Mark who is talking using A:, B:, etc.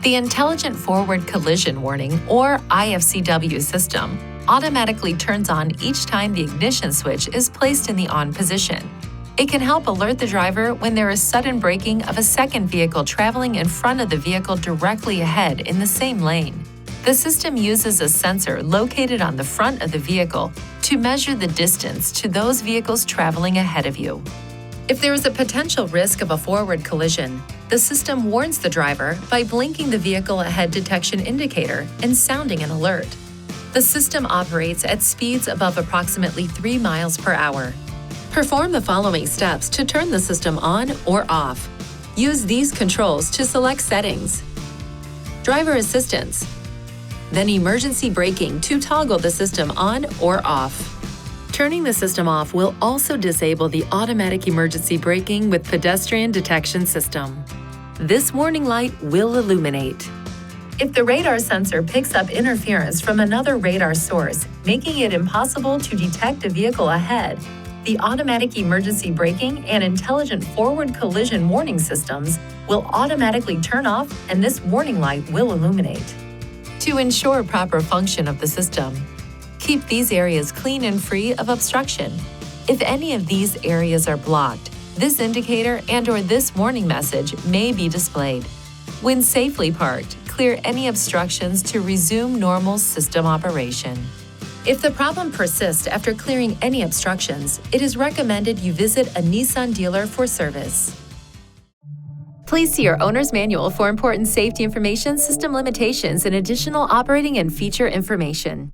A: The Intelligent Forward Collision Warning, or I-FCW system, automatically turns on each time the ignition switch is placed in the on position. It can help alert the driver when there is sudden braking of a second vehicle traveling in front of the vehicle directly ahead in the same lane. The system uses a sensor located on the front of the vehicle to measure the distance to those vehicles traveling ahead of you. If there is a potential risk of a forward collision, the system warns the driver by blinking the vehicle ahead detection indicator and sounding an alert. The system operates at speeds above approximately 3 miles per hour. Perform the following steps to turn the system on or off. Use these controls to select settings. Driver assistance. Then emergency braking to toggle the system on or off. Turning the system off will also disable the automatic emergency braking with pedestrian detection system. This warning light will illuminate. If the radar sensor picks up interference from another radar source, making it impossible to detect a vehicle ahead, the automatic emergency braking and intelligent forward collision warning systems will automatically turn off and this warning light will illuminate. To ensure proper function of the system, keep these areas clean and free of obstruction. If any of these areas are blocked, this indicator and/or this warning message may be displayed. When safely parked, clear any obstructions to resume normal system operation. If the problem persists after clearing any obstructions, it is recommended you visit a Nissan dealer for service. Please see your owner's manual for important safety information, system limitations, and additional operating and feature information.